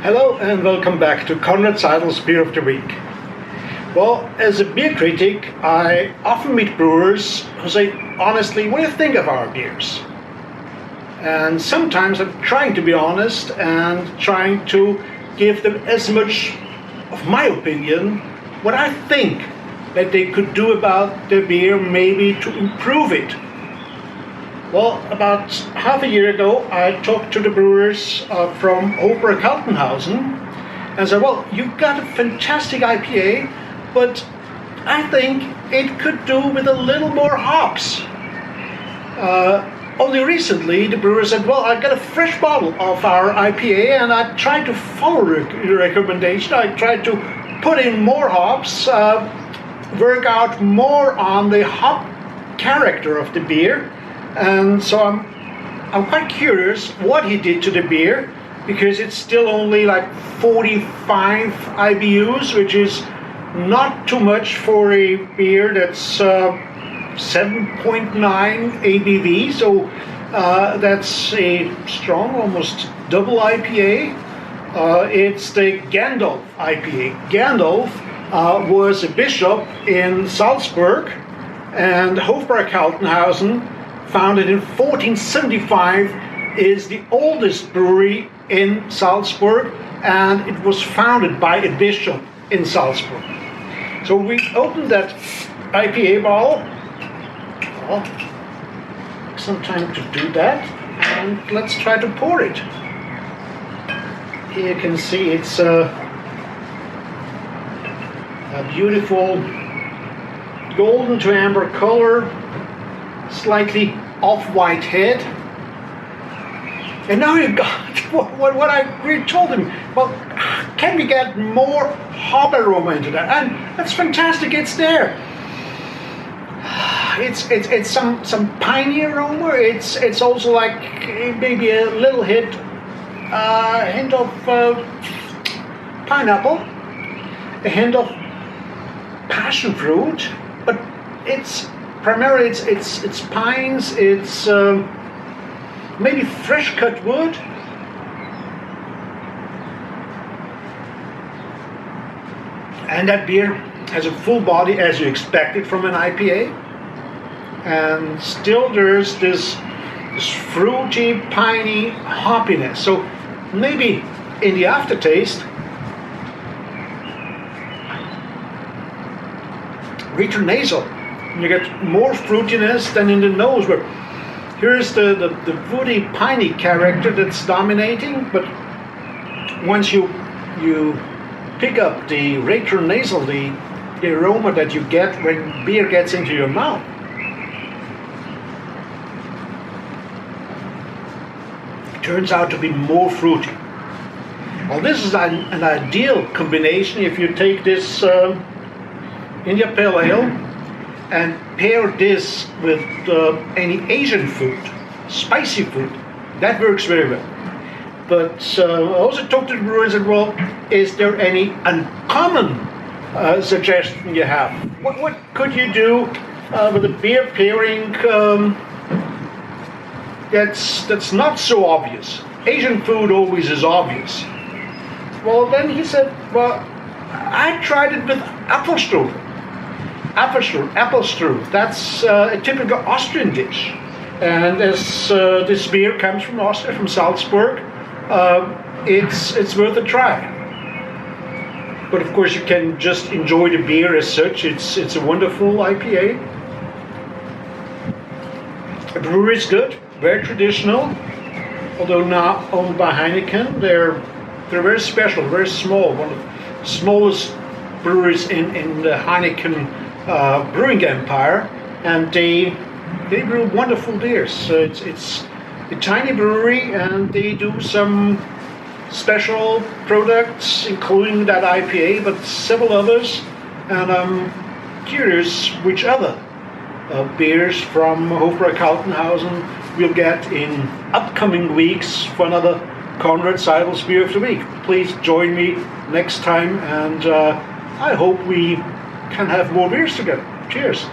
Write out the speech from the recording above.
Hello and welcome back to Conrad Seidl's Beer of the Week. Well, as a beer critic, I often meet brewers who say, honestly, what do you think of our beers? And sometimes I'm trying to be honest and trying to give them as much of my opinion, what I think that they could do about their beer, maybe to improve it. Well, about half a year ago, I talked to the brewers from Kaltenhausener and said, well, you've got a fantastic IPA, but I think it could do with a little more hops. Only recently, the brewer said, well, I got a fresh bottle of our IPA and I tried to follow your recommendation. I tried to put in more hops, work out more on the hop character of the beer. And so I'm quite curious what he did to the beer, because it's still only like 45 IBUs, which is not too much for a beer that's 7.9 ABV. So that's a strong, almost double IPA. It's the Gandolf IPA. Gandolf was a bishop in Salzburg, and Kaltenhausener, founded in 1475, is the oldest brewery in Salzburg, and it was founded by a bishop in Salzburg. So we opened that IPA bottle. Well, take some time to do that, and let's try to pour it. Here you can see it's a beautiful golden to amber color, slightly off-white head. And now you've got what I really told him. Well, can we get more hop aroma into that? And that's fantastic. It's there. It's some piney aroma. It's also like maybe a little hint of pineapple, a hint of passion fruit, but it's primarily it's pines, it's maybe fresh cut wood. And that beer has a full body as you expect it from an IPA. And still there's this fruity, piney hoppiness. So maybe in the aftertaste, retronasal, you get more fruitiness than in the nose, where here's the woody, piney character that's dominating, but once you pick up the retronasal, the aroma that you get when beer gets into your mouth, it turns out to be more fruity. Well, this is an ideal combination if you take this India Pale Ale and pair this with any Asian food, spicy food. That works very well. But I also talked to the brewer and said, well, is there any uncommon suggestion you have? What could you do with a beer pairing that's not so obvious? Asian food always is obvious. Well, then he said, well, I tried it with Apfelstrudel. Apfelstrudel, that's a typical Austrian dish. And as this beer comes from Austria, from Salzburg, it's worth a try. But of course you can just enjoy the beer as such. It's a wonderful IPA. The brewery is good, very traditional, although not owned by Heineken. They're very special, very small, one of the smallest breweries in the Heineken brewing empire, and they brew wonderful beers. So it's a tiny brewery, and they do some special products, including that IPA, but several others. And I'm curious which other beers from Kaltenhausener we'll get in upcoming weeks for another Conrad Seidl's Beer of the Week. Please join me next time, and I hope we can have more beers together. Cheers.